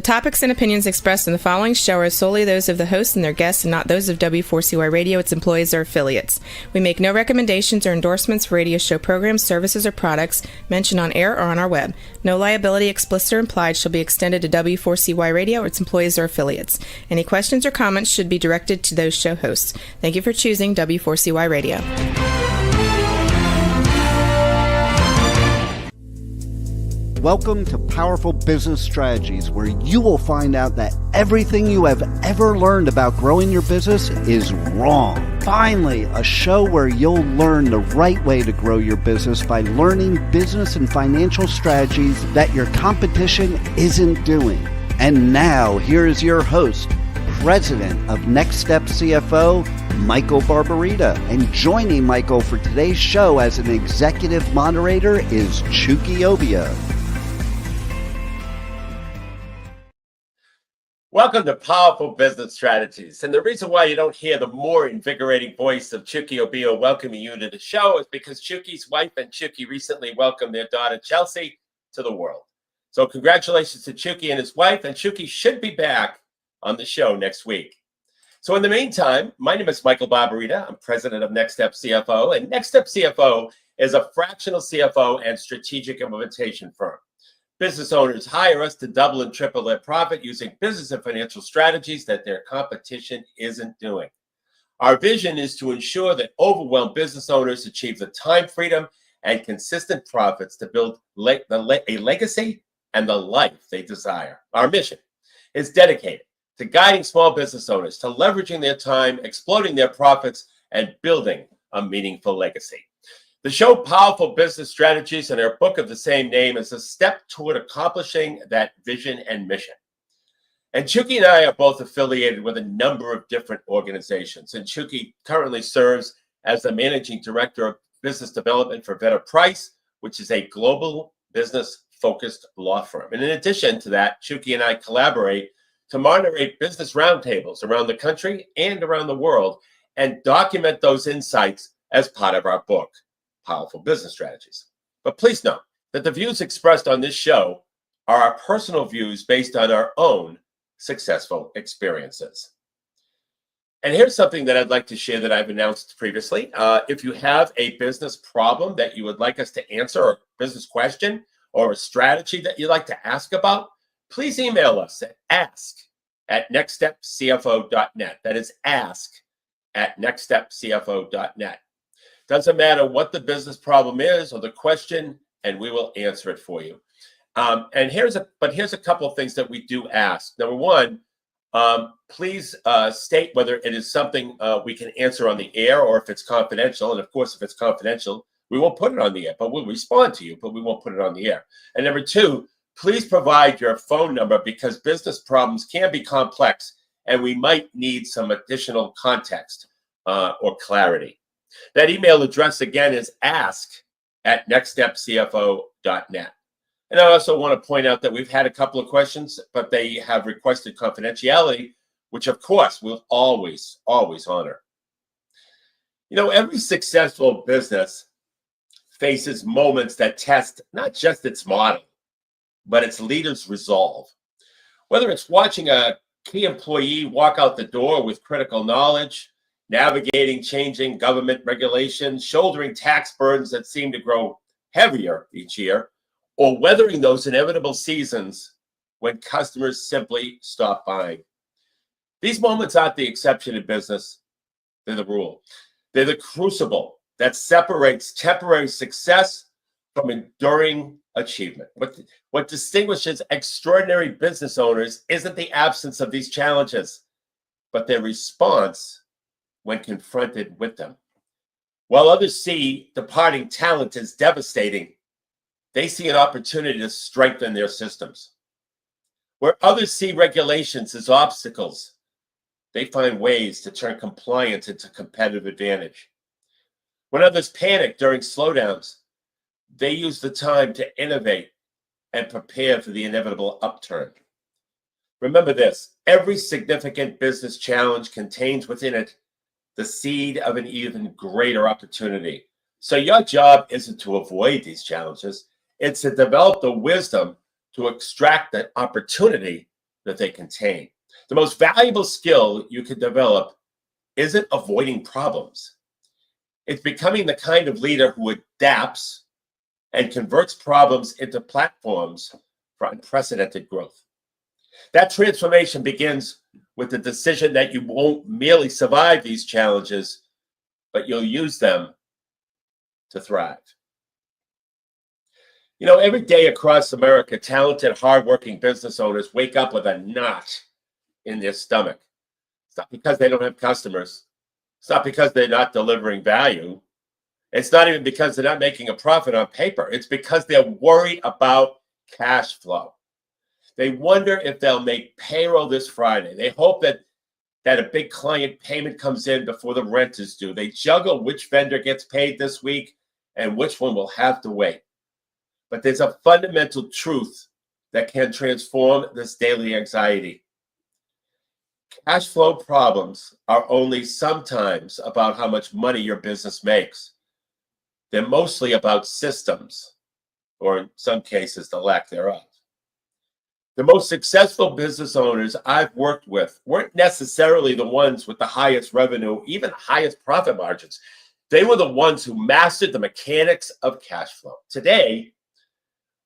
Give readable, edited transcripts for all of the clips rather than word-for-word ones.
topics and opinions expressed in the following show are solely those of the host and their guests and not those of W4CY Radio, its employees, or affiliates. We make no recommendations or endorsements for radio show programs, services, or products mentioned on air or on our web. No liability, explicit or implied, shall be extended to W4CY Radio or its employees or affiliates. Any questions or comments should be directed to those show hosts. Thank you for choosing W4CY Radio. Welcome to Powerful Business Strategies, where you will find out that everything you have ever learned about growing your business is wrong. Finally, a show where you'll learn the right way to grow your business by learning business and financial strategies that your competition isn't doing. And now, here is your host, President of Next Step CFO, Michael Barbarita. And joining Michael for today's show as an executive moderator is Chucky Obia. Welcome to Powerful Business Strategies. And the reason why you don't hear the more invigorating voice of Chucky Obia welcoming you to the show is because Chucky's wife and Chucky recently welcomed their daughter Chelsea to the world. So congratulations to Chucky and his wife, and Chucky should be back on the show next week. So in the meantime, my name is Michael Barbarita. I'm president of Next Step CFO, and Next Step CFO is a fractional CFO and strategic implementation firm. Business owners hire us to double and triple their profit using business and financial strategies that their competition isn't doing. Our vision is to ensure that overwhelmed business owners achieve the time freedom and consistent profits to build a legacy and the life they desire. Our mission is dedicated to guiding small business owners to leveraging their time, exploding their profits, and building a meaningful legacy. The show Powerful Business Strategies and our book of the same name is a step toward accomplishing that vision and mission. And Chucky and I are both affiliated with a number of different organizations. And Chucky currently serves as the managing director of business development for Vedder Price, which is a global business-focused law firm. And in addition to that, Chucky and I collaborate to moderate business roundtables around the country and around the world and document those insights as part of our book, Powerful Business Strategies. But please note that the views expressed on this show are our personal views based on our own successful experiences. And here's something that I'd like to share that I've announced previously. If you have a business problem that you would like us to answer, or a business question, or a strategy that you'd like to ask about, please email us at ask@nextstepcfo.net. That is ask@nextstepcfo.net. Doesn't matter what the business problem is or the question, and we will answer it for you. And here's a couple of things that we do ask. Number one, please state whether it is something we can answer on the air or if it's confidential. And of course, if it's confidential, we won't put it on the air, but we'll respond to you, but we won't put it on the air. And number two, please provide your phone number because business problems can be complex and we might need some additional context or clarity. That email address again is ask@nextstepcfo.net. And I also want to point out that we've had a couple of questions, but they have requested confidentiality, which of course we'll always honor. You know, every successful business faces moments that test not just its model, but its leader's resolve. Whether it's watching a key employee walk out the door with critical knowledge, navigating changing government regulations, shouldering tax burdens that seem to grow heavier each year, or weathering those inevitable seasons when customers simply stop buying. These moments aren't the exception in business, they're the rule. They're the crucible that separates temporary success from enduring achievement. What distinguishes extraordinary business owners isn't the absence of these challenges, but their response when confronted with them. While others see departing talent as devastating, they see an opportunity to strengthen their systems. Where others see regulations as obstacles, they find ways to turn compliance into competitive advantage. When others panic during slowdowns, they use the time to innovate and prepare for the inevitable upturn. Remember this, every significant business challenge contains within it the seed of an even greater opportunity. So your job isn't to avoid these challenges, it's to develop the wisdom to extract the opportunity that they contain. The most valuable skill you can develop isn't avoiding problems. It's becoming the kind of leader who adapts and converts problems into platforms for unprecedented growth. That transformation begins with the decision that you won't merely survive these challenges, but you'll use them to thrive. You know, every day across America, talented, hardworking business owners wake up with a knot in their stomach. It's not because they don't have customers. It's not because they're not delivering value. It's not even because they're not making a profit on paper. It's because they're worried about cash flow. They wonder if they'll make payroll this Friday. They hope that a big client payment comes in before the rent is due. They juggle which vendor gets paid this week and which one will have to wait. But there's a fundamental truth that can transform this daily anxiety. Cash flow problems are only sometimes about how much money your business makes. They're mostly about systems, or in some cases, the lack thereof. The most successful business owners I've worked with weren't necessarily the ones with the highest revenue, even highest profit margins. They were the ones who mastered the mechanics of cash flow. Today,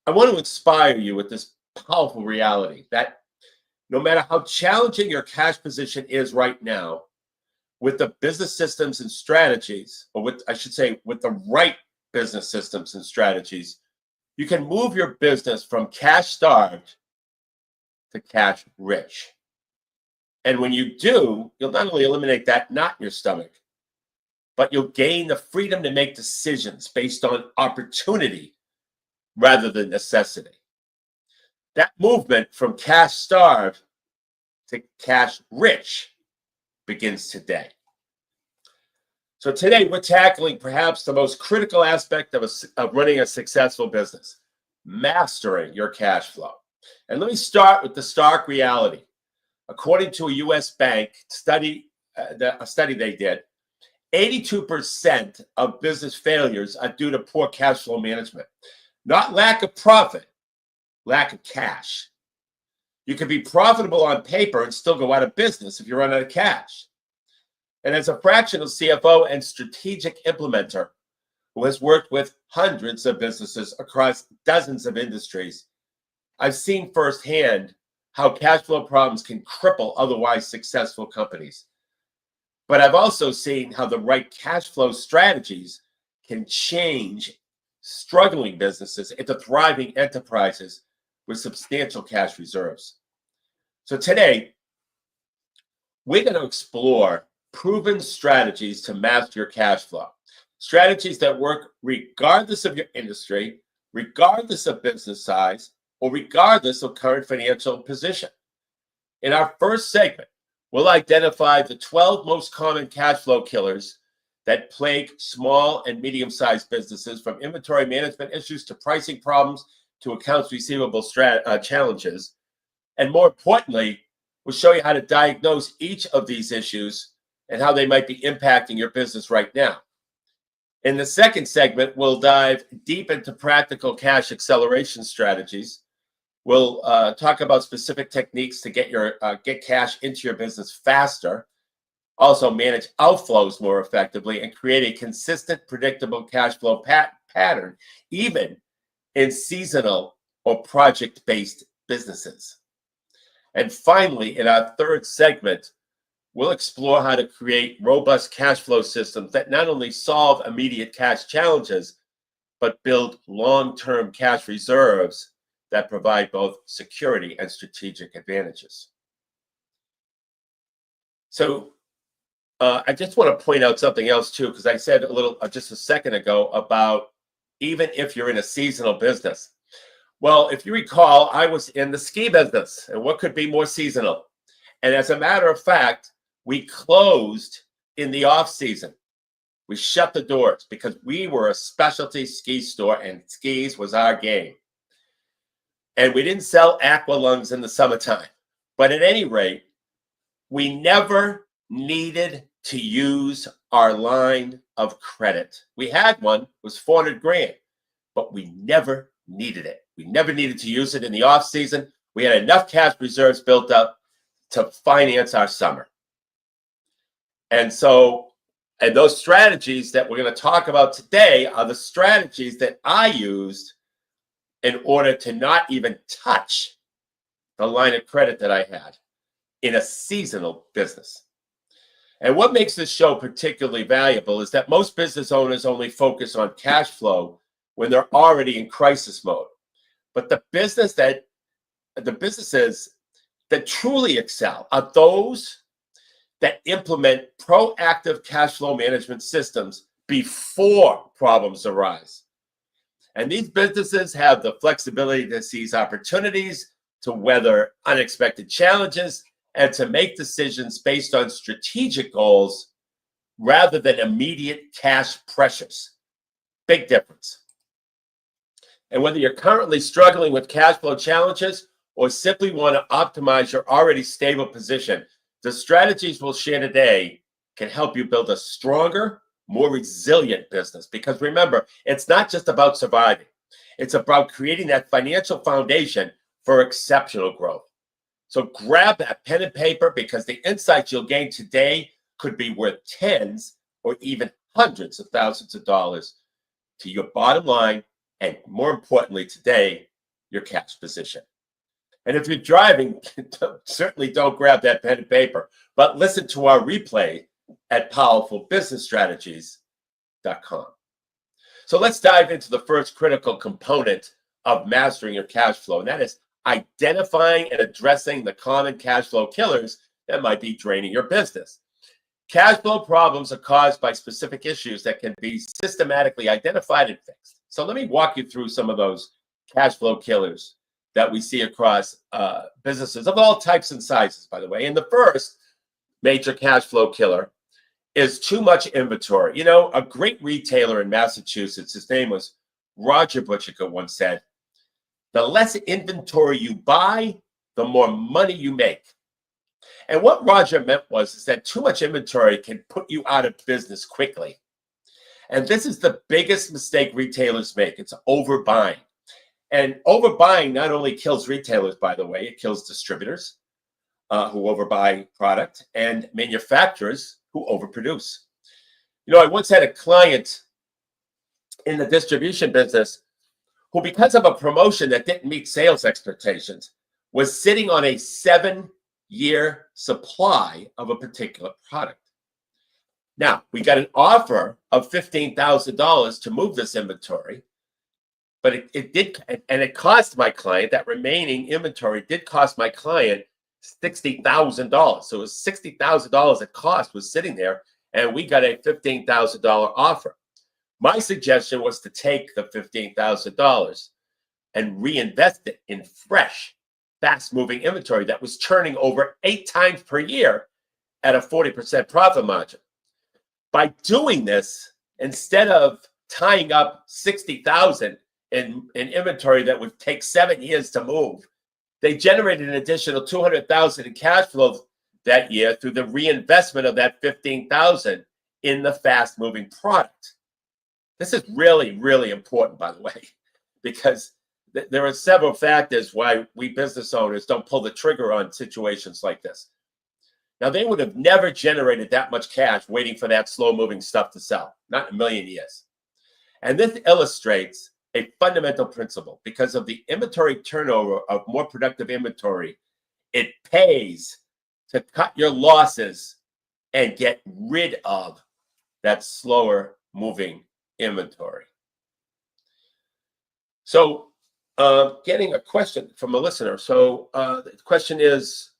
I want to inspire you with this powerful reality that no matter how challenging your cash position is right now, with the business systems and strategies, or with the right business systems and strategies, you can move your business from cash starved to cash rich. And when you do, you'll not only eliminate that knot in your stomach, but you'll gain the freedom to make decisions based on opportunity rather than necessity. That movement from cash starved to cash rich begins today. So today we're tackling perhaps the most critical aspect of running a successful business, mastering your cash flow. And let me start with the stark reality. According to a U.S. bank study, a study they did, 82% of business failures are due to poor cash flow management. Not lack of profit, lack of cash. You can be profitable on paper and still go out of business if you run out of cash. And as a fractional CFO and strategic implementer who has worked with hundreds of businesses across dozens of industries, I've seen firsthand how cash flow problems can cripple otherwise successful companies. But I've also seen how the right cash flow strategies can change struggling businesses into thriving enterprises with substantial cash reserves. So today, we're going to explore proven strategies to master your cash flow. Strategies that work regardless of your industry, regardless of business size, or regardless of current financial position. In our first segment, we'll identify the 12 most common cash flow killers that plague small and medium-sized businesses, from inventory management issues to pricing problems to accounts receivable challenges. And more importantly, we'll show you how to diagnose each of these issues and how they might be impacting your business right now. In the second segment, we'll dive deep into practical cash acceleration strategies. We'll talk about specific techniques to get cash into your business faster, also manage outflows more effectively, and create a consistent, predictable cash flow pattern, even in seasonal or project-based businesses. And finally, in our third segment, we'll explore how to create robust cash flow systems that not only solve immediate cash challenges, but build long-term cash reserves that provide both security and strategic advantages. So I just want to point out something else too, because I said just a second ago about even if you're in a seasonal business. Well, if you recall, I was in the ski business, and what could be more seasonal? And as a matter of fact, we closed in the off season. We shut the doors because we were a specialty ski store and skis was our game. And we didn't sell aqua lungs in the summertime. But at any rate, we never needed to use our line of credit. We had one, it was 400 grand, but we never needed it. We never needed to use it in the off season. We had enough cash reserves built up to finance our summer. And those strategies that we're going to talk about today are the strategies that I used in order to not even touch the line of credit that I had in a seasonal business. And what makes this show particularly valuable is that most business owners only focus on cash flow when they're already in crisis mode. But the businesses that truly excel are those that implement proactive cash flow management systems before problems arise. And these businesses have the flexibility to seize opportunities, to weather unexpected challenges, and to make decisions based on strategic goals rather than immediate cash pressures. Big difference. And whether you're currently struggling with cash flow challenges or simply want to optimize your already stable position, the strategies we'll share today can help you build a stronger, more resilient business. Because remember, it's not just about surviving. It's about creating that financial foundation for exceptional growth. So grab that pen and paper, because the insights you'll gain today could be worth tens or even hundreds of thousands of dollars to your bottom line, and more importantly today, your cash position. And if you're driving, certainly don't grab that pen and paper, but listen to our replay at powerfulbusinessstrategies.com. So let's dive into the first critical component of mastering your cash flow, and that is identifying and addressing the common cash flow killers that might be draining your business. Cash flow problems are caused by specific issues that can be systematically identified and fixed. So let me walk you through some of those cash flow killers that we see across businesses of all types and sizes, by the way. And the first major cash flow killer is too much inventory. You know, a great retailer in Massachusetts, his name was Roger Butchica, once said, "The less inventory you buy, the more money you make." And what Roger meant is that too much inventory can put you out of business quickly. And this is the biggest mistake retailers make. It's overbuying. And overbuying not only kills retailers, by the way, it kills distributors who overbuy product and manufacturers who overproduce. You know, I once had a client in the distribution business who, because of a promotion that didn't meet sales expectations, was sitting on a 7-year supply of a particular product. Now, we got an offer of $15,000 to move this inventory, but it cost my client, that remaining inventory did cost my client $60,000. So it was $60,000 it cost was sitting there, and we got a $15,000 offer. My suggestion was to take the $15,000 and reinvest it in fresh, fast-moving inventory that was turning over 8 times per year at a 40% profit margin. By doing this, instead of tying up $60,000 in inventory that would take 7 years to move, they generated an additional $200,000 in cash flow that year through the reinvestment of that $15,000 in the fast-moving product. This is really, really important, by the way, because there are several factors why we business owners don't pull the trigger on situations like this. Now, they would have never generated that much cash waiting for that slow-moving stuff to sell, not in a million years. And this illustrates a fundamental principle. Because of the inventory turnover of more productive inventory, it pays to cut your losses and get rid of that slower-moving inventory. So, getting a question from a listener. So, the question is,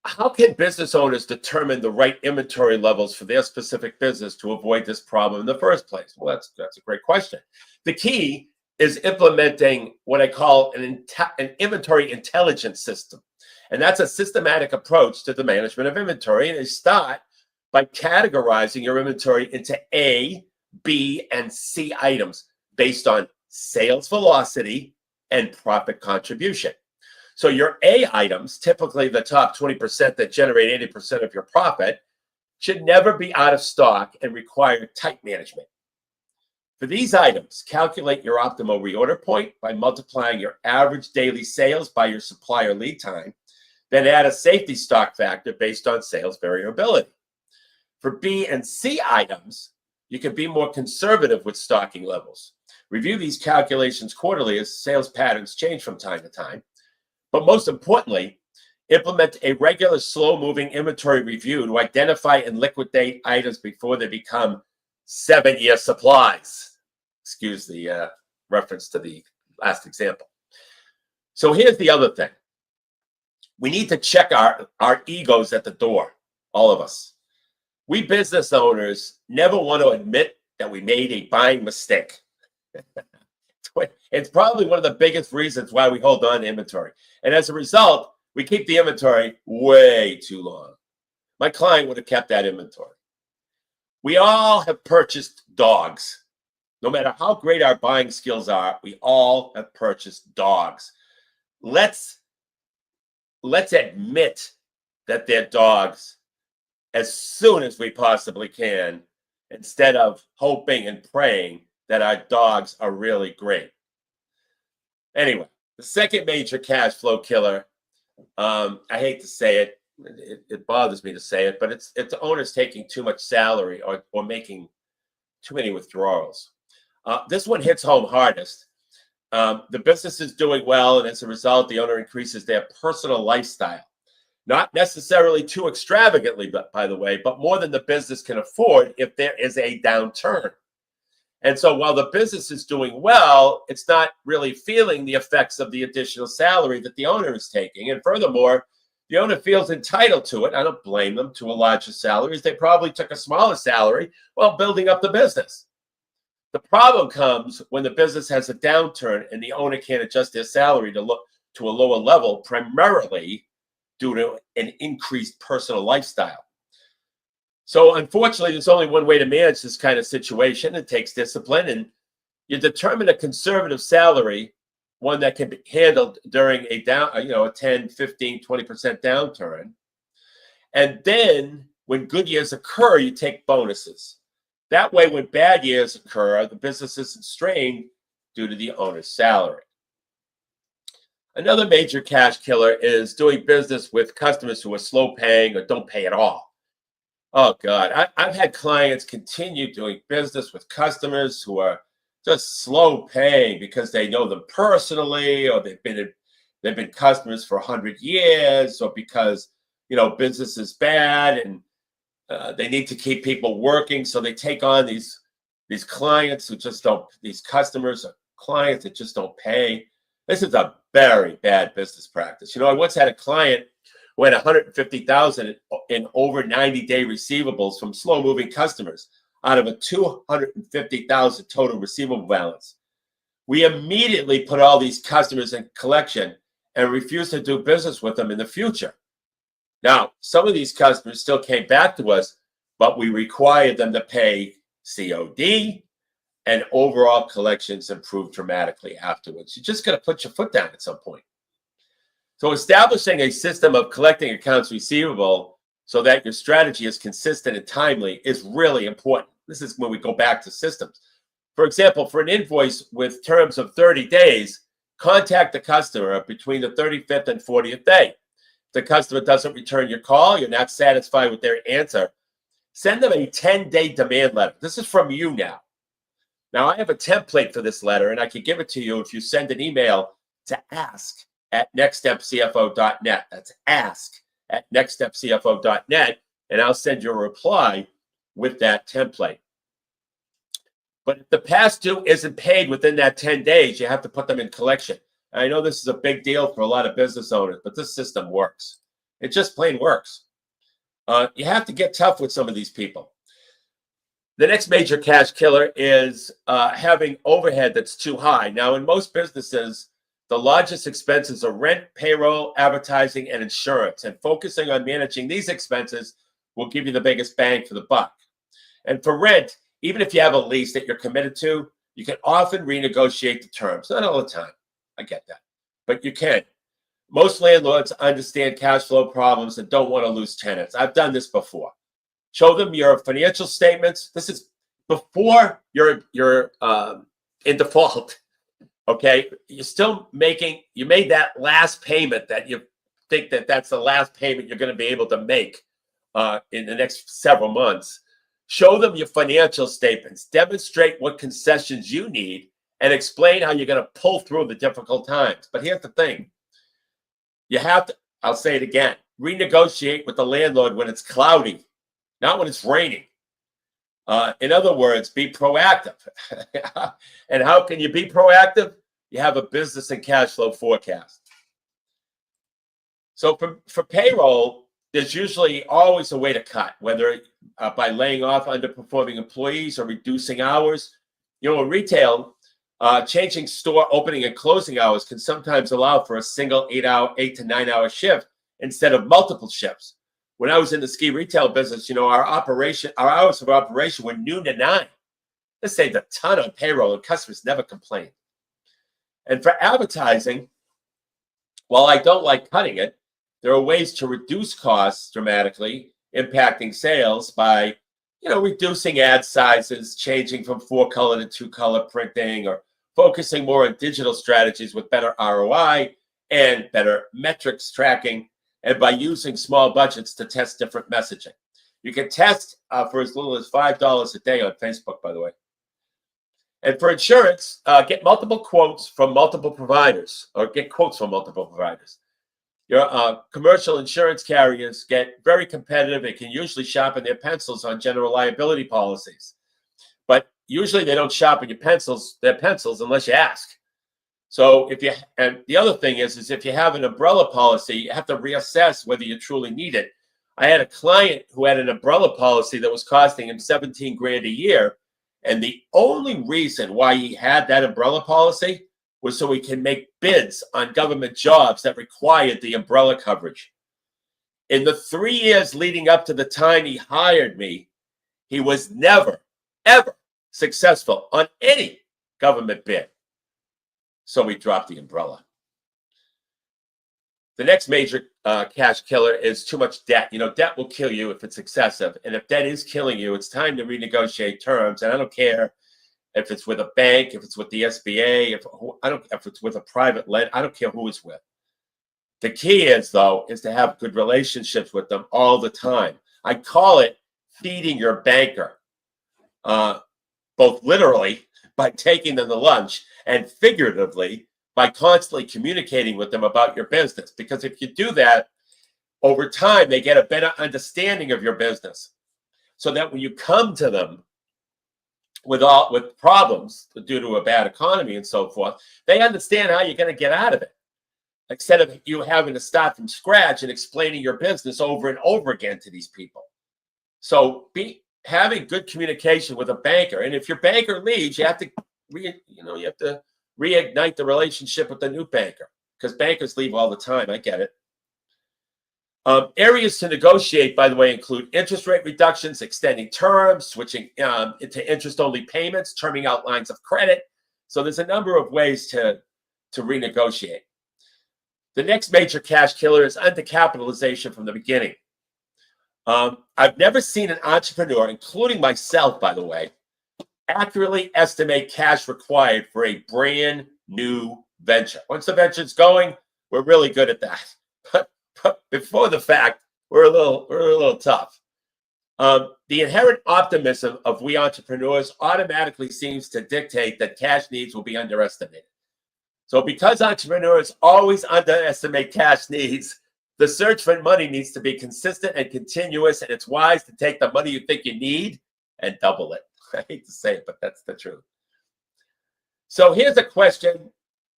how can business owners determine the right inventory levels for their specific business to avoid this problem in the first place? Well, that's a great question. The key is implementing what I call an inventory intelligence system. And that's a systematic approach to the management of inventory. And they start by categorizing your inventory into A, B, and C items based on sales velocity and profit contribution. So your A items, typically the top 20% that generate 80% of your profit, should never be out of stock and require tight management. For these items, calculate your optimal reorder point by multiplying your average daily sales by your supplier lead time, then add a safety stock factor based on sales variability. For B and C items, you can be more conservative with stocking levels. Review these calculations quarterly as sales patterns change from time to time. But most importantly, implement a regular slow-moving inventory review to identify and liquidate items before they become 7-year supplies. Excuse the reference to the last example. So here's the other thing. We need to check our egos at the door, all of us. We business owners never want to admit that we made a buying mistake. It's probably one of the biggest reasons why we hold on to inventory. And as a result, we keep the inventory way too long. My client would have kept that inventory. We all have purchased dogs. No matter how great our buying skills are, we all have purchased dogs. Let's admit that they're dogs as soon as we possibly can, instead of hoping and praying that our dogs are really great. Anyway, the second major cash flow killer, I hate to say it, it bothers me to say it, but it's owners taking too much salary or making too many withdrawals. This one hits home hardest. The business is doing well, and as a result, the owner increases their personal lifestyle. Not necessarily too extravagantly, but by the way, but more than the business can afford if there is a downturn. And so while the business is doing well, it's not really feeling the effects of the additional salary that the owner is taking. And furthermore, the owner feels entitled to it. I don't blame them to a larger salary, as they probably took a smaller salary while building up the business. The problem comes when the business has a downturn and the owner can't adjust their salary to a lower level, primarily due to an increased personal lifestyle. So unfortunately, there's only one way to manage this kind of situation. It takes discipline, and you determine a conservative salary, one that can be handled during a 10, 15, 20% downturn. And then when good years occur, you take bonuses. That way, when bad years occur, the business isn't strained due to the owner's salary. Another major cash killer is doing business with customers who are slow paying or don't pay at all. Oh, God. I've had clients continue doing business with customers who are just slow paying because they know them personally, or they've been customers for 100 years, or because, business is bad and they need to keep people working. So they take on these clients who just don't, these customers or clients that just don't pay. This is a very bad business practice. I once had a client who had $150,000 in over 90-day receivables from slow-moving customers out of a $250,000 total receivable balance. We immediately put all these customers in collection and refused to do business with them in the future. Now, some of these customers still came back to us, but we required them to pay COD, and overall collections improved dramatically afterwards. You just got to put your foot down at some point. So establishing a system of collecting accounts receivable so that your strategy is consistent and timely is really important. This is when we go back to systems. For example, for an invoice with terms of 30 days, contact the customer between the 35th and 40th day. If the customer doesn't return your call, you're not satisfied with their answer, send them a 10-day demand letter. This is from you now. Now, I have a template for this letter, and I can give it to you if you send an email to ask@nextstepcfo.net. That's ask@nextstepcfo.net, and I'll send you a reply with that template. But if the past due isn't paid within that 10 days, you have to put them in collection. And I know this is a big deal for a lot of business owners, but this system works. It just plain works. You have to get tough with some of these people. The next major cash killer is having overhead that's too high. Now, in most businesses, the largest expenses are rent, payroll, advertising, and insurance. And focusing on managing these expenses will give you the biggest bang for the buck. And for rent, even if you have a lease that you're committed to, you can often renegotiate the terms. Not all the time. I get that. But you can. Most landlords understand cash flow problems and don't want to lose tenants. I've done this before. Show them your financial statements. This is before you're in default. Okay, you're still you made that last payment that you think that's the last payment you're going to be able to make in the next several months. Show them your financial statements, demonstrate what concessions you need, and explain how you're going to pull through the difficult times. But here's the thing. You have to, I'll say it again, renegotiate with the landlord when it's cloudy, not when it's raining. In other words, be proactive. And how can you be proactive? You have a business and cash flow forecast. So for payroll, there's usually always a way to cut, whether by laying off underperforming employees or reducing hours. You know, in retail, changing store opening and closing hours can sometimes allow for a single 8 to 9 hour shift instead of multiple shifts. When I was in the ski retail business, you know, our hours of operation were noon to 9. This saved a ton on payroll, and customers never complained. And for advertising, while I don't like cutting it, there are ways to reduce costs dramatically, impacting sales by, you know, reducing ad sizes, changing from 4-color to 2-color printing, or focusing more on digital strategies with better ROI and better metrics tracking, and by using small budgets to test different messaging. You can test for as little as $5 a day on Facebook, by the way. And for insurance, get multiple quotes from multiple providers, or get quotes from multiple providers. Your commercial insurance carriers get very competitive and can usually sharpen their pencils on general liability policies. But usually they don't sharpen their pencils unless you ask. So and the other thing is if you have an umbrella policy, you have to reassess whether you truly need it. I had a client who had an umbrella policy that was costing him 17 grand a year. And the only reason why he had that umbrella policy was so he can make bids on government jobs that required the umbrella coverage. In the 3 years leading up to the time he hired me, he was never, ever successful on any government bid. So we dropped the umbrella. The next major cash killer is too much debt. You know, debt will kill you if it's excessive. And if debt is killing you, it's time to renegotiate terms. And I don't care if it's with a bank, if it's with the SBA, if it's with a private lender, I don't care who it's with. The key is, though, is to have good relationships with them all the time. I call it feeding your banker, both literally by taking them to lunch and figuratively by constantly communicating with them about your business. Because if you do that, over time, they get a better understanding of your business. So that when you come to them with problems due to a bad economy and so forth, they understand how you're going to get out of it, instead of you having to start from scratch and explaining your business over and over again to these people. So having good communication with a banker, and if your banker leaves, you have to reignite the relationship with the new banker, because bankers leave all the time. I get it. Areas to negotiate, by the way, include interest rate reductions, extending terms, switching into interest-only payments, terming out lines of credit. So there's a number of ways to renegotiate. The next major cash killer is undercapitalization from the beginning. I've never seen an entrepreneur, including myself, by the way, accurately estimate cash required for a brand new venture. Once the venture's going, we're really good at that. But before the fact, we're a little tough. The inherent optimism of we entrepreneurs automatically seems to dictate that cash needs will be underestimated. So because entrepreneurs always underestimate cash needs, the search for money needs to be consistent and continuous, and it's wise to take the money you think you need and double it. I hate to say it, but that's the truth. So here's a question.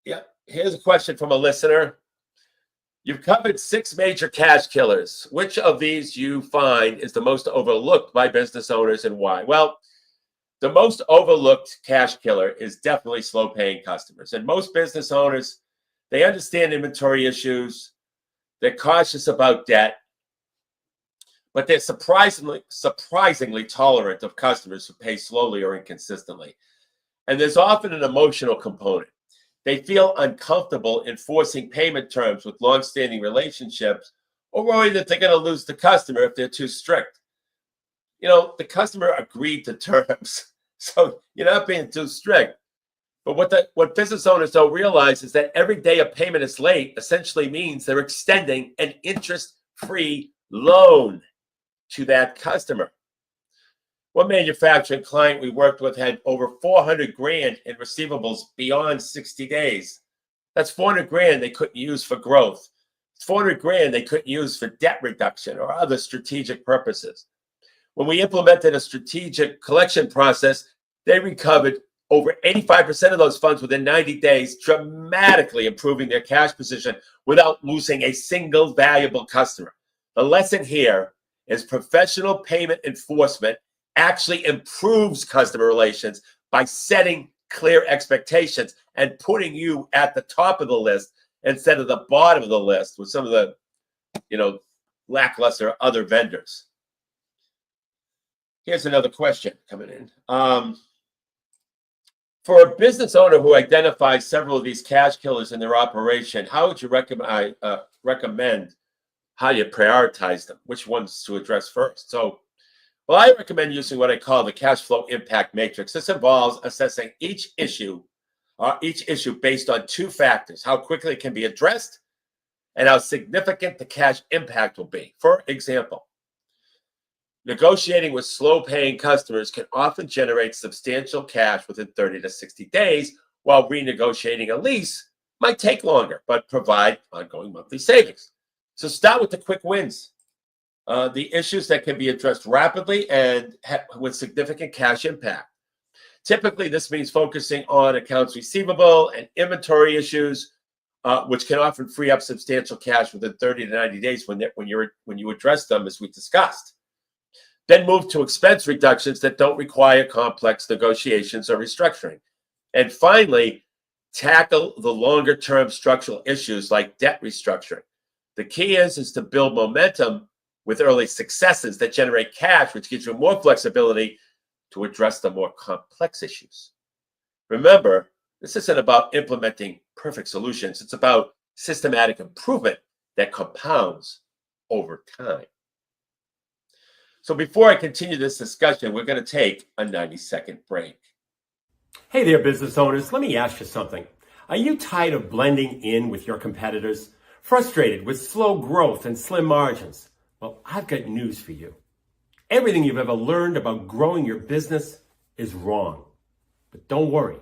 Yeah, here's a question from a listener. You've covered 6 major cash killers. Which of these you find is the most overlooked by business owners, and why? Well, the most overlooked cash killer is definitely slow paying customers. And most business owners, they understand inventory issues. They're cautious about debt, but they're surprisingly tolerant of customers who pay slowly or inconsistently. And there's often an emotional component. They feel uncomfortable enforcing payment terms with long-standing relationships, or worry that they're going to lose the customer if they're too strict. You know, the customer agreed to terms. So you're not being too strict. But what business owners don't realize is that every day a payment is late essentially means they're extending an interest-free loan to that customer. One manufacturing client we worked with had over 400 grand in receivables beyond 60 days. That's 400 grand they couldn't use for growth. It's 400 grand they couldn't use for debt reduction or other strategic purposes. When we implemented a strategic collection process, they recovered over 85% of those funds within 90 days, dramatically improving their cash position without losing a single valuable customer. The lesson here is professional payment enforcement actually improves customer relations by setting clear expectations and putting you at the top of the list instead of the bottom of the list with some of the, lackluster other vendors. Here's another question coming in. For a business owner who identifies several of these cash killers in their operation, how would you recommend how you prioritize them? Which ones to address first? Well, I recommend using what I call the cash flow impact matrix. This involves assessing each issue based on two factors: how quickly it can be addressed and how significant the cash impact will be. For example, negotiating with slow-paying customers can often generate substantial cash within 30 to 60 days, while renegotiating a lease might take longer, but provide ongoing monthly savings. So start with the quick wins, the issues that can be addressed rapidly and with significant cash impact. Typically, this means focusing on accounts receivable and inventory issues, which can often free up substantial cash within 30 to 90 days when you address them, as we discussed. Then move to expense reductions that don't require complex negotiations or restructuring. And finally, tackle the longer-term structural issues like debt restructuring. The key is to build momentum with early successes that generate cash, which gives you more flexibility to address the more complex issues. Remember, this isn't about implementing perfect solutions. It's about systematic improvement that compounds over time. So before I continue this discussion, we're going to take a 90-second break. Hey there, business owners. Let me ask you something. Are you tired of blending in with your competitors? Frustrated with slow growth and slim margins? Well, I've got news for you. Everything you've ever learned about growing your business is wrong. But don't worry.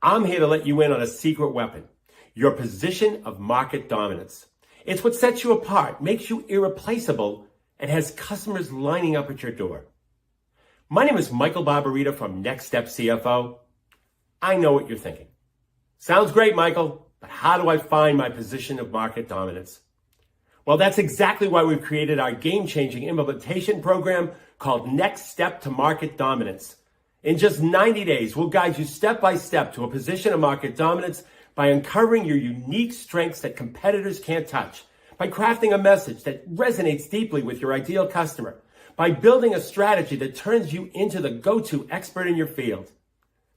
I'm here to let you in on a secret weapon: your position of market dominance. It's what sets you apart, makes you irreplaceable, and has customers lining up at your door. My name is Michael Barbarita from Next Step CFO. I know what you're thinking. Sounds great, Michael, but how do I find my position of market dominance? Well, that's exactly why we've created our game-changing implementation program called Next Step to Market Dominance. In just 90 days, we'll guide you step by step to a position of market dominance by uncovering your unique strengths that competitors can't touch, by crafting a message that resonates deeply with your ideal customer, by building a strategy that turns you into the go-to expert in your field.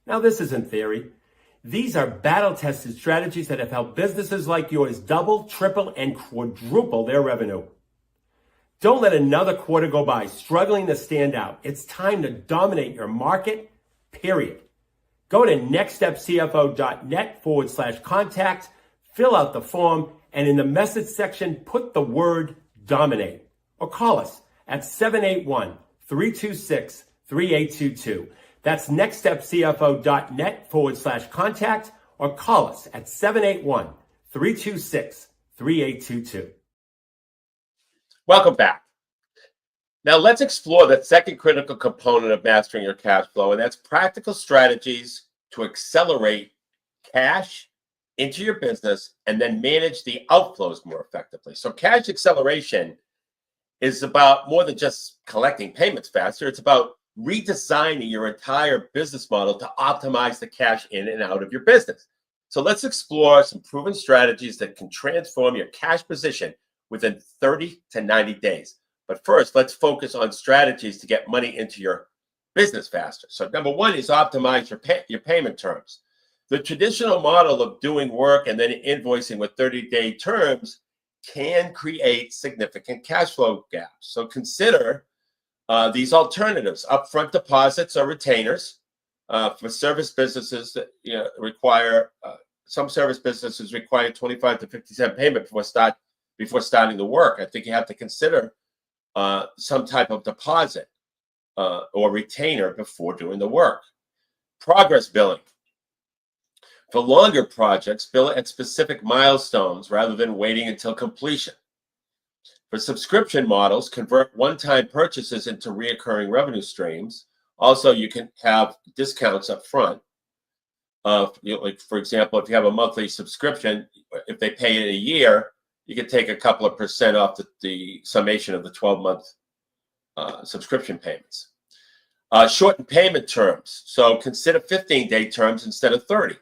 Now, this isn't theory. These are battle-tested strategies that have helped businesses like yours double, triple, and quadruple their revenue. Don't let another quarter go by struggling to stand out. It's time to dominate your market, period. Go to nextstepcfo.net/contact, fill out the form, and in the message section, put the word dominate, or call us at 781-326-3822. That's nextstepcfo.net/contact, or call us at 781-326-3822. Welcome back. Now let's explore the second critical component of mastering your cash flow, and that's practical strategies to accelerate cash into your business and then manage the outflows more effectively. So cash acceleration is about more than just collecting payments faster. It's about redesigning your entire business model to optimize the cash in and out of your business. So let's explore some proven strategies that can transform your cash position within 30 to 90 days. But first, let's focus on strategies to get money into your business faster. So number one is optimize your payment terms. The traditional model of doing work and then invoicing with 30-day terms can create significant cash flow gaps. So consider these alternatives: upfront deposits or retainers, For service businesses that require some service businesses require 25 to 50% payment before starting the work. I think you have to consider some type of deposit or retainer before doing the work. Progress billing. For longer projects, bill at specific milestones rather than waiting until completion. For subscription models, convert one-time purchases into recurring revenue streams. Also, you can have discounts up front. Like for example, if you have a monthly subscription, if they pay in a year, you can take a couple of percent off the summation of the 12-month subscription payments. Shorten payment terms. So consider 15-day terms instead of 30.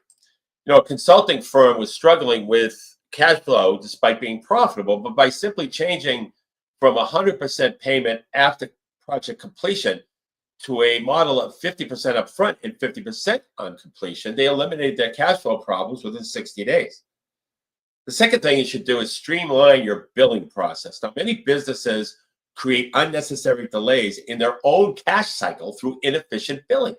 A consulting firm was struggling with cash flow despite being profitable, but by simply changing from 100% payment after project completion to a model of 50% upfront and 50% on completion, they eliminated their cash flow problems within 60 days. The second thing you should do is streamline your billing process. Now, many businesses create unnecessary delays in their own cash cycle through inefficient billing.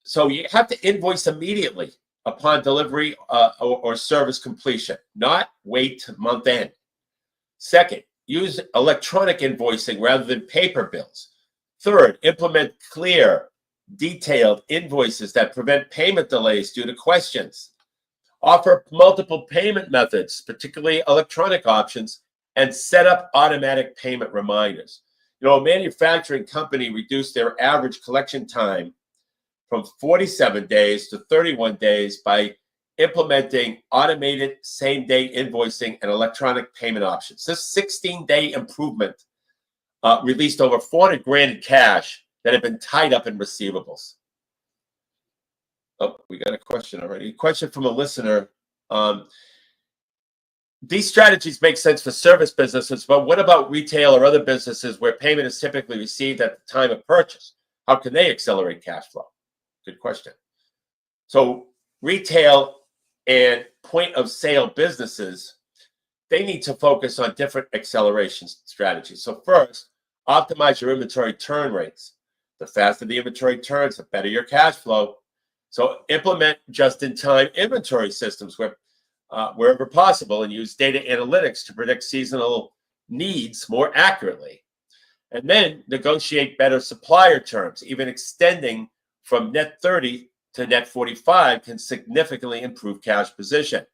So you have to invoice immediately upon delivery or service completion, not wait to month end. Second, use electronic invoicing rather than paper bills. Third, implement clear, detailed invoices that prevent payment delays due to questions. Offer multiple payment methods, particularly electronic options, and set up automatic payment reminders. A manufacturing company reduced their average collection time from 47 days to 31 days by implementing automated same-day invoicing and electronic payment options. This 16-day improvement released over 400 grand in cash that had been tied up in receivables. Oh, we got a question already. A question from a listener. These strategies make sense for service businesses, but what about retail or other businesses where payment is typically received at the time of purchase? How can they accelerate cash flow? Good question. So retail and point of sale businesses, they need to focus on different acceleration strategies. So first, optimize your inventory turn rates. The faster the inventory turns, the better your cash flow. So implement just-in-time inventory systems wherever possible and use data analytics to predict seasonal needs more accurately. And then negotiate better supplier terms. Even extending from net 30 to net 45 can significantly improve cash position.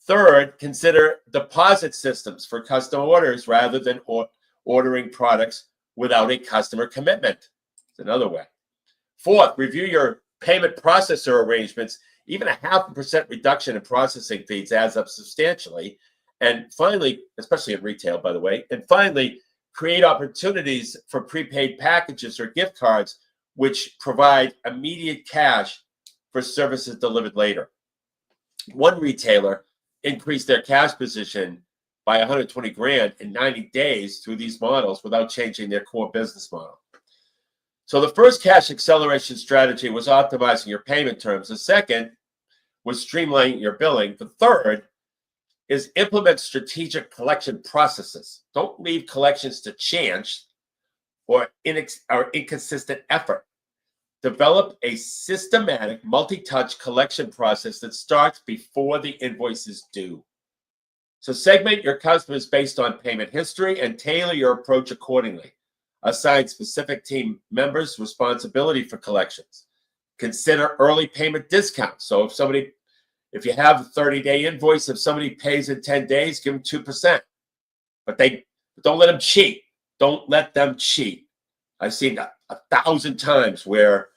Third, consider deposit systems for custom orders rather than ordering products without a customer commitment. It's another way. Fourth, review your payment processor arrangements. Even a 0.5% reduction in processing fees adds up substantially. And finally, especially in retail, by the way, and finally, create opportunities for prepaid packages or gift cards, which provide immediate cash for services delivered later. One retailer increased their cash position by 120 grand in 90 days through these models without changing their core business model. So the first cash acceleration strategy was optimizing your payment terms. The second was streamlining your billing. The third is implement strategic collection processes. Don't leave collections to chance or inconsistent effort. Develop a systematic multi-touch collection process that starts before the invoice is due. So segment your customers based on payment history and tailor your approach accordingly. Assign specific team members responsibility for collections. Consider early payment discounts. So if you have a 30-day invoice, if somebody pays in 10 days, give them 2%. But don't let them cheat. Don't let them cheat. I've seen 1,000 times where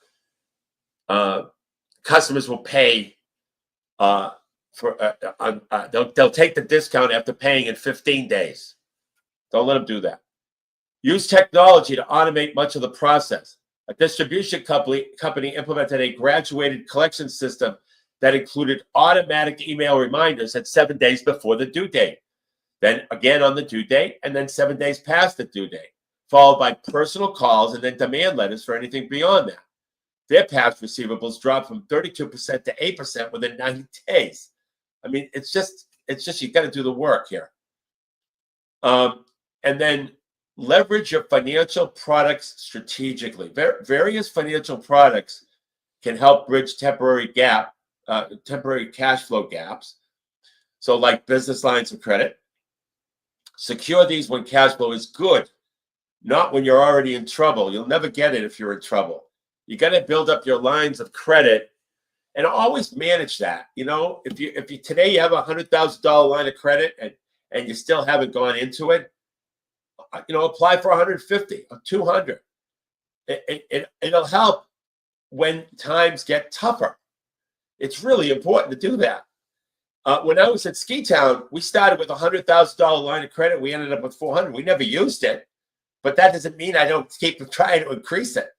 customers will pay they'll take the discount after paying in 15 days. Don't let them do that. Use technology to automate much of the process. A distribution company implemented a graduated collection system that included automatic email reminders at 7 days before the due date, then again on the due date, and then 7 days past the due date, followed by personal calls and then demand letters for anything beyond that. Their past receivables dropped from 32% to 8% within 90 days. I mean, it's just you got to do the work here. And then leverage your financial products strategically. Various financial products can help bridge temporary cash flow gaps. So like business lines of credit. Secure these when cash flow is good, not when you're already in trouble. You'll never get it if you're in trouble. You got to build up your lines of credit and always manage that. If you today you have $100,000 line of credit and you still haven't gone into it, apply for 150 or 200. It'll help when times get tougher. It's really important to do that. When I was at Ski Town, we started with a $100,000 line of credit. We ended up with 400. We never used it, but that doesn't mean I don't keep trying to increase it.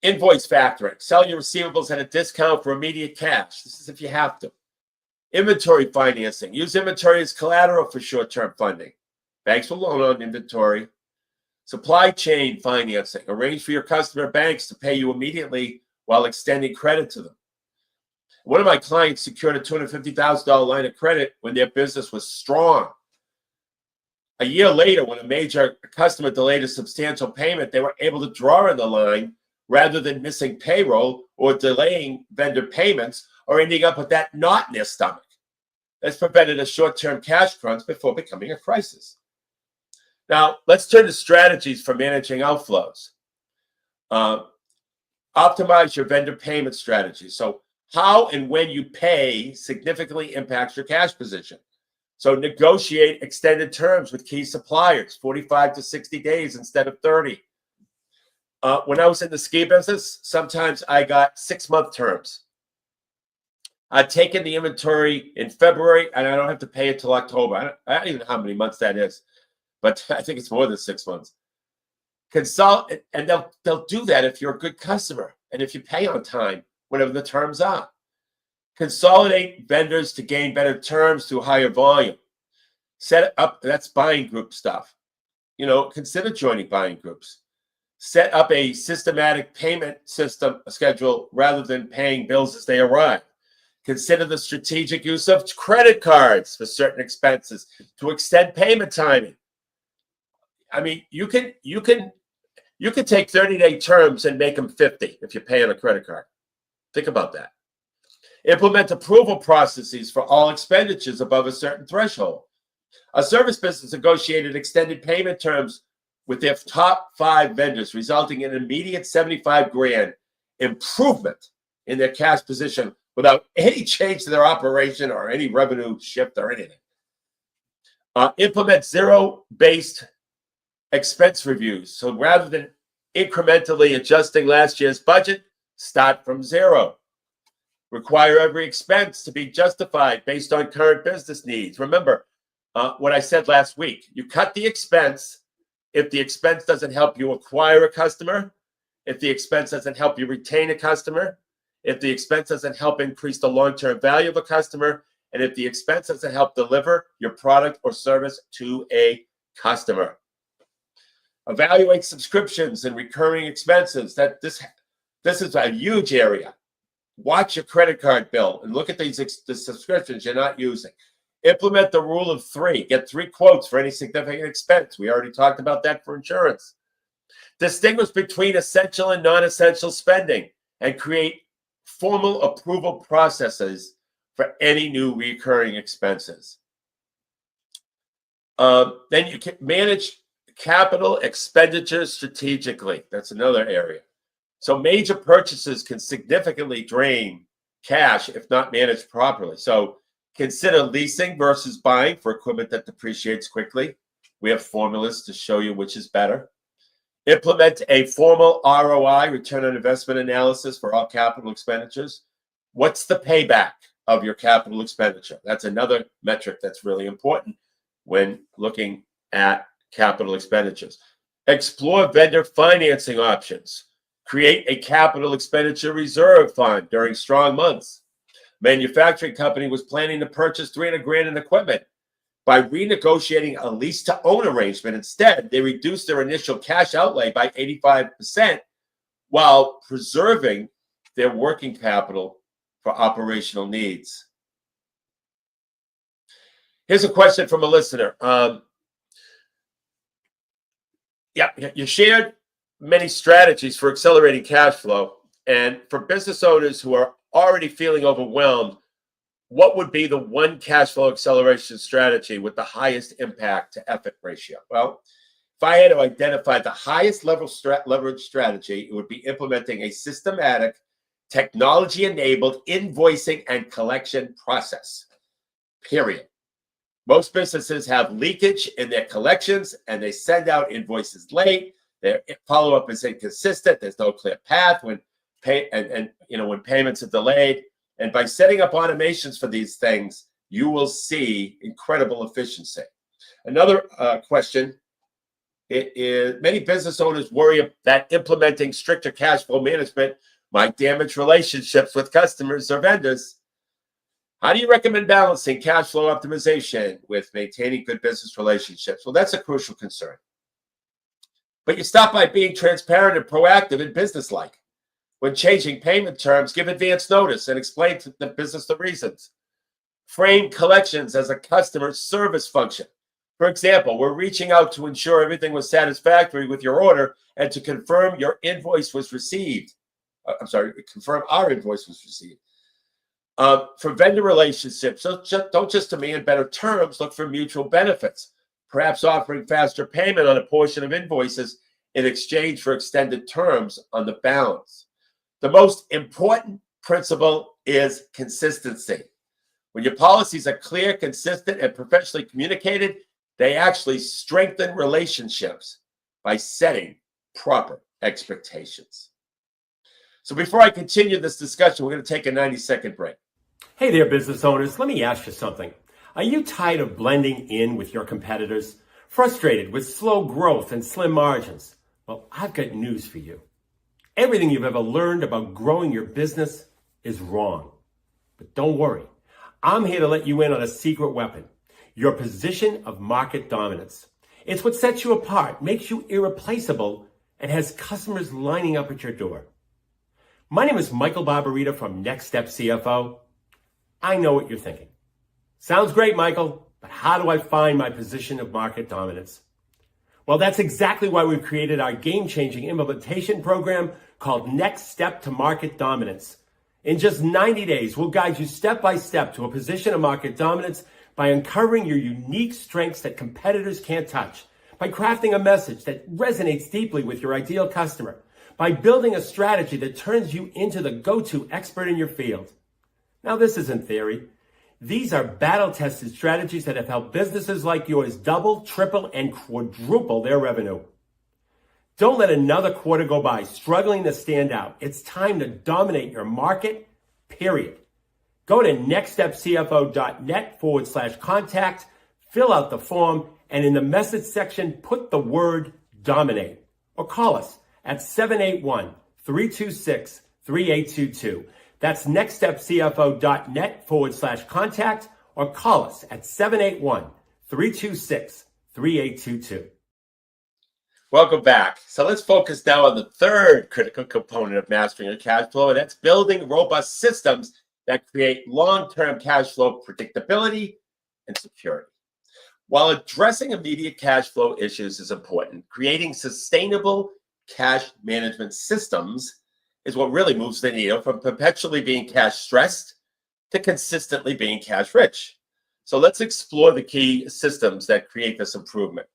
Invoice factoring. Sell your receivables at a discount for immediate cash. This is if you have to. Inventory financing. Use inventory as collateral for short-term funding. Banks will loan on inventory. Supply chain financing. Arrange for your customer banks to pay you immediately while extending credit to them. One of my clients secured a $250,000 line of credit when their business was strong. A year later, when a major customer delayed a substantial payment, they were able to draw on the line rather than missing payroll or delaying vendor payments or ending up with that knot in their stomach. This prevented a short-term cash crunch before becoming a crisis. Now, let's turn to strategies for managing outflows. Optimize your vendor payment strategy. So how and when you pay significantly impacts your cash position. So negotiate extended terms with key suppliers, 45 to 60 days instead of 30. When I was in the ski business, sometimes I got 6-month terms. I'd taken the inventory in February, and I don't have to pay it till October. I don't even know how many months that is, but I think it's more than 6 months. Consult, and they'll do that if you're a good customer and if you pay on time, whatever the terms are. Consolidate vendors to gain better terms through higher volume. Set up, that's buying group stuff. Consider joining buying groups. Set up a systematic payment system schedule rather than paying bills as they arrive. Consider the strategic use of credit cards for certain expenses to extend payment timing. I mean, you can take 30-day terms and make them 50 if you pay on a credit card. Think about that. Implement approval processes for all expenditures above a certain threshold. A service business negotiated extended payment terms with their top 5 vendors, resulting in an immediate $75,000 improvement in their cash position without any change to their operation or any revenue shift or anything. Implement zero-based expense reviews. So rather than incrementally adjusting last year's budget, start from zero. Require every expense to be justified based on current business needs. Remember what I said last week. You cut the expense if the expense doesn't help you acquire a customer, if the expense doesn't help you retain a customer, if the expense doesn't help increase the long-term value of a customer, and if the expense doesn't help deliver your product or service to a customer. Evaluate subscriptions and recurring expenses. This is a huge area. Watch your credit card bill and look at the subscriptions you're not using. Implement the rule of 3. Get 3 quotes for any significant expense. We already talked about that for insurance. Distinguish between essential and non-essential spending and create formal approval processes for any new recurring expenses. Then you can manage capital expenditures strategically. That's another area. So major purchases can significantly drain cash if not managed properly. So consider leasing versus buying for equipment that depreciates quickly. We have formulas to show you which is better. Implement a formal ROI, return on investment analysis for all capital expenditures. What's the payback of your capital expenditure? That's another metric that's really important when looking at capital expenditures. Explore vendor financing options. Create a capital expenditure reserve fund during strong months. Manufacturing company was planning to purchase $300,000 in equipment. By renegotiating a lease-to-own arrangement, instead, they reduced their initial cash outlay by 85% while preserving their working capital for operational needs. Here's a question from a listener. You shared many strategies for accelerating cash flow. And for business owners who are already feeling overwhelmed, what would be the one cash flow acceleration strategy with the highest impact to effort ratio? Well, if I had to identify the highest leverage strategy, it would be implementing a systematic, technology-enabled invoicing and collection process, period. Most businesses have leakage in their collections, and they send out invoices late. Their follow-up is inconsistent. There's no clear path when when payments are delayed. And by setting up automations for these things, you will see incredible efficiency. Another question is many business owners worry that implementing stricter cash flow management might damage relationships with customers or vendors. How do you recommend balancing cash flow optimization with maintaining good business relationships? Well, that's a crucial concern. But you start by being transparent and proactive and businesslike. When changing payment terms, give advance notice and explain to the business the reasons. Frame collections as a customer service function. For example, we're reaching out to ensure everything was satisfactory with your order and to confirm your invoice was received. Confirm our invoice was received. For vendor relationships, so don't just demand better terms, look for mutual benefits, perhaps offering faster payment on a portion of invoices in exchange for extended terms on the balance. The most important principle is consistency. When your policies are clear, consistent, and professionally communicated, they actually strengthen relationships by setting proper expectations. So before I continue this discussion, we're going to take a 90-second break. Hey there, business owners. Let me ask you something. Are you tired of blending in with your competitors? Frustrated with slow growth and slim margins? Well, I've got news for you. Everything you've ever learned about growing your business is wrong. But don't worry. I'm here to let you in on a secret weapon, your position of market dominance. It's what sets you apart, makes you irreplaceable, and has customers lining up at your door. My name is Michael Barbarita from Next Step CFO. I know what you're thinking. Sounds great, Michael, but how do I find my position of market dominance? Well, that's exactly why we've created our game-changing implementation program called Next Step to Market Dominance. In just 90 days, we'll guide you step by step to a position of market dominance by uncovering your unique strengths that competitors can't touch, by crafting a message that resonates deeply with your ideal customer, by building a strategy that turns you into the go-to expert in your field. Now, this isn't theory. These are battle-tested strategies that have helped businesses like yours double, triple, and quadruple their revenue. Don't let another quarter go by struggling to stand out. It's time to dominate your market, period. Go to nextstepcfo.net/contact, fill out the form, and in the message section, put the word dominate. Or call us at 781-326-3822. That's nextstepcfo.net/contact, or call us at 781-326-3822. Welcome back. So let's focus now on the third critical component of mastering your cash flow, and that's building robust systems that create long-term cash flow predictability and security. While addressing immediate cash flow issues is important, creating sustainable cash management systems is what really moves the needle from perpetually being cash stressed to consistently being cash rich. So let's explore the key systems that create this improvement.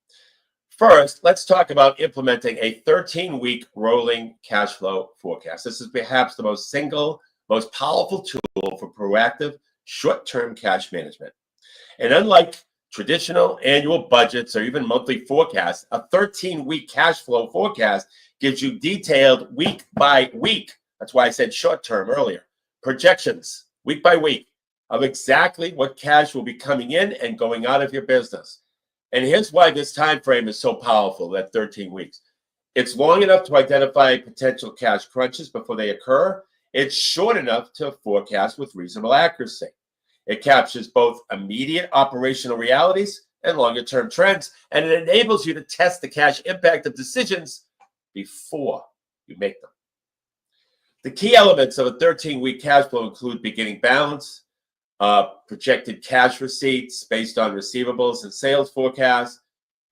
First, let's talk about implementing a 13-week rolling cash flow forecast. This is perhaps the most powerful tool for proactive short-term cash management. And unlike traditional annual budgets or even monthly forecasts, a 13-week cash flow forecast gives you detailed week by week. That's why I said short-term earlier. Projections, week by week, of exactly what cash will be coming in and going out of your business. And here's why this time frame is so powerful, that 13 weeks. It's long enough to identify potential cash crunches before they occur. It's short enough to forecast with reasonable accuracy. It captures both immediate operational realities and longer-term trends, and it enables you to test the cash impact of decisions before you make them. The key elements of a 13-week cash flow include beginning balance, projected cash receipts based on receivables and sales forecasts,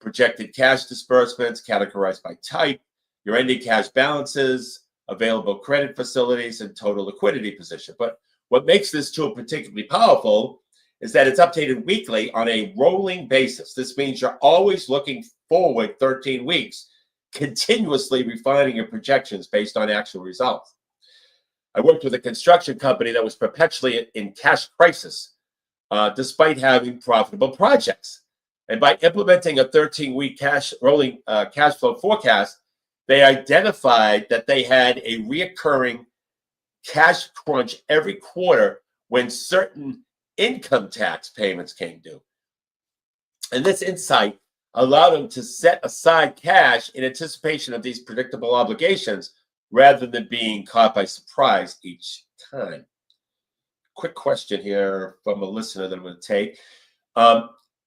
projected cash disbursements categorized by type, your ending cash balances, available credit facilities, and total liquidity position. But what makes this tool particularly powerful is that it's updated weekly on a rolling basis. This means you're always looking forward 13 weeks, continuously refining your projections based on actual results. I worked with a construction company that was perpetually in cash crisis, despite having profitable projects. And by implementing a 13-week rolling cash flow forecast, they identified that they had a reoccurring cash crunch every quarter when certain income tax payments came due. And this insight allowed them to set aside cash in anticipation of these predictable obligations rather than being caught by surprise each time. Quick question here from a listener that I'm going to take.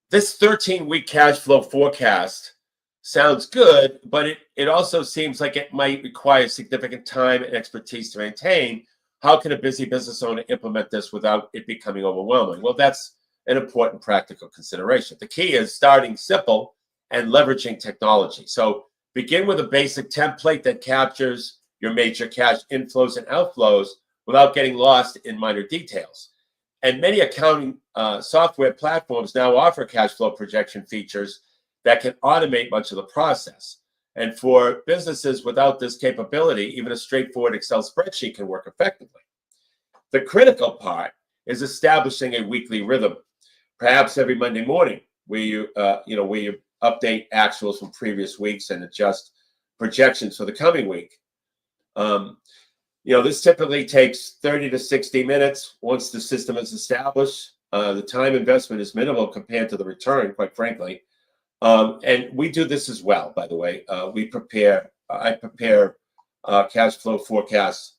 This 13-week cash flow forecast sounds good, but it also seems like it might require significant time and expertise to maintain. How can a busy business owner implement this without it becoming overwhelming? Well, that's an important practical consideration. The key is starting simple and leveraging technology. So begin with a basic template that captures your major cash inflows and outflows without getting lost in minor details. And many accounting software platforms now offer cash flow projection features that can automate much of the process. And for businesses without this capability, even a straightforward Excel spreadsheet can work effectively. The critical part is establishing a weekly rhythm, perhaps every Monday morning, where you update actuals from previous weeks and adjust projections for the coming week. This typically takes 30 to 60 minutes once the system is established. The time investment is minimal compared to the return, quite frankly. And we do this as well, by the way. I prepare cash flow forecasts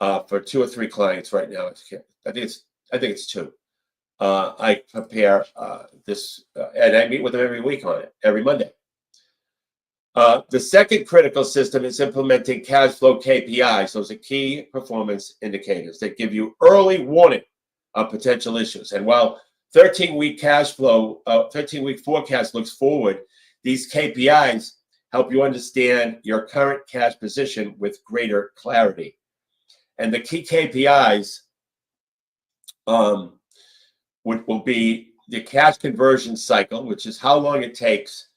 for 2 or 3 clients right now. I think it's 2. I prepare this, and I meet with them every week on it, every Monday. The second critical system is implementing cash flow KPIs. Those are key performance indicators that give you early warning of potential issues. And while 13-week forecast looks forward, these KPIs help you understand your current cash position with greater clarity. And the key KPIs will be the cash conversion cycle, which is how long it takes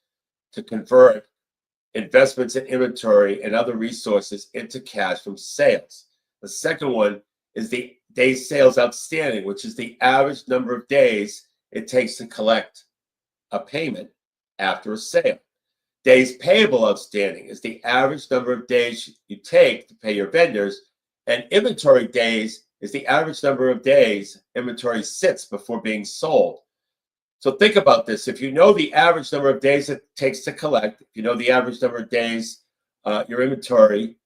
to convert investments in inventory and other resources into cash from sales. The second one is the days sales outstanding, which is the average number of days it takes to collect a payment after a sale. Days payable outstanding is the average number of days you take to pay your vendors, and inventory days is the average number of days inventory sits before being sold. So think about this. If you know the average number of days it takes to collect, if you know the average number of days your inventory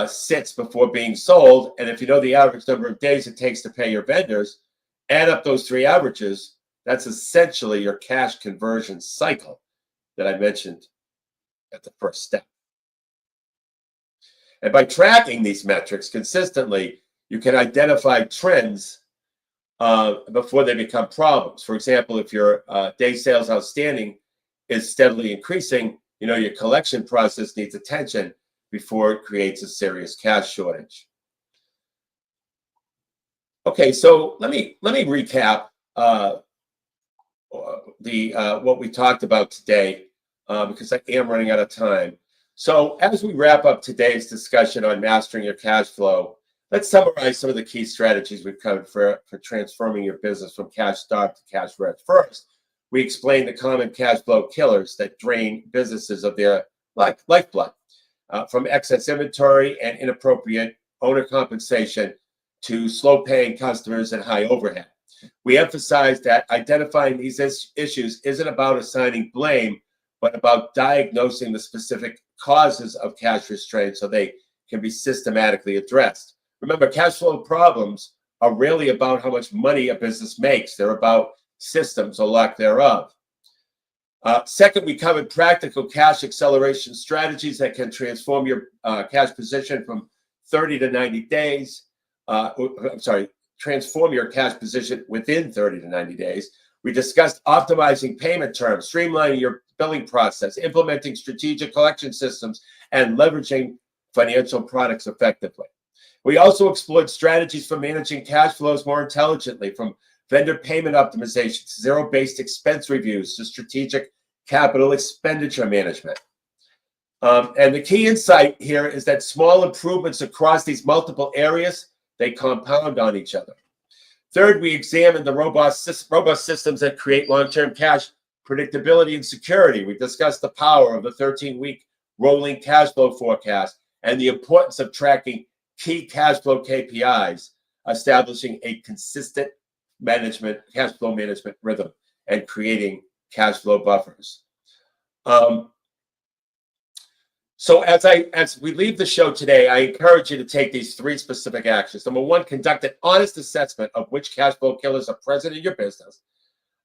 sits before being sold, and if you know the average number of days it takes to pay your vendors, add up those 3 averages, that's essentially your cash conversion cycle that I mentioned at the first step. And by tracking these metrics consistently, you can identify trends before they become problems. For example, if your day sales outstanding is steadily increasing, your collection process needs attention before it creates a serious cash shortage. Okay, so let me recap what we talked about today because I am running out of time. So as we wrap up today's discussion on mastering your cash flow, let's summarize some of the key strategies we've covered for transforming your business from cash starved to cash rich. First, we explained the common cash flow killers that drain businesses of their lifeblood, from excess inventory and inappropriate owner compensation to slow-paying customers and high overhead. We emphasized that identifying these issues isn't about assigning blame, but about diagnosing the specific causes of cash restraint so they can be systematically addressed. Remember, cash flow problems are really about how much money a business makes. They're about systems or lack thereof. Second, we covered practical cash acceleration strategies that can transform your cash position from 30 to 90 days. Transform your cash position within 30 to 90 days. We discussed optimizing payment terms, streamlining your billing process, implementing strategic collection systems, and leveraging financial products effectively. We also explored strategies for managing cash flows more intelligently, from vendor payment optimization to zero-based expense reviews to strategic capital expenditure management. And the key insight here is that small improvements across these multiple areas, they compound on each other. Third, we examined the robust systems that create long-term cash predictability and security. We discussed the power of the 13-week rolling cash flow forecast and the importance of tracking key cash flow KPIs, establishing a consistent cash flow management rhythm, and creating cash flow buffers. So as we leave the show today, I encourage you to take these 3 specific actions. Number 1, conduct an honest assessment of which cash flow killers are present in your business.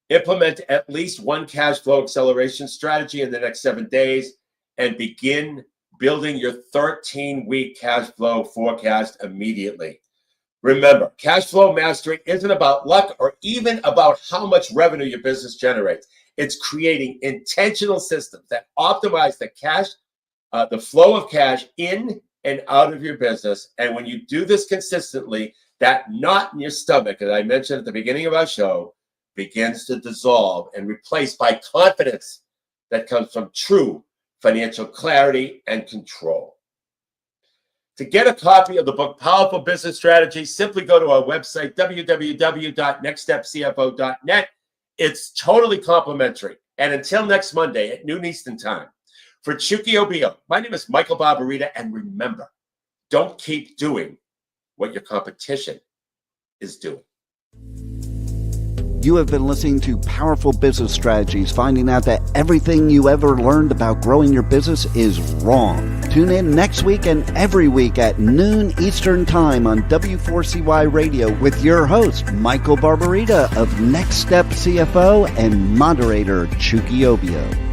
Implement at least 1 cash flow acceleration strategy in the next 7 days, and begin building your 13-week cash flow forecast immediately. Remember, cash flow mastery isn't about luck or even about how much revenue your business generates. It's creating intentional systems that optimize the flow of cash in and out of your business. And when you do this consistently, that knot in your stomach, as I mentioned at the beginning of our show, begins to dissolve and replaced by confidence that comes from true financial clarity and control. To get a copy of the book, Powerful Business Strategies, simply go to our website, www.nextstepcfo.net. It's totally complimentary. And until next Monday at noon Eastern Time, for Chucky Obio, my name is Michael Barbarita, and remember, don't keep doing what your competition is doing. You have been listening to Powerful Business Strategies, finding out that everything you ever learned about growing your business is wrong. Tune in next week and every week at noon Eastern Time on W4CY Radio with your host, Michael Barbarita of Next Step CFO, and moderator Chucky Obio.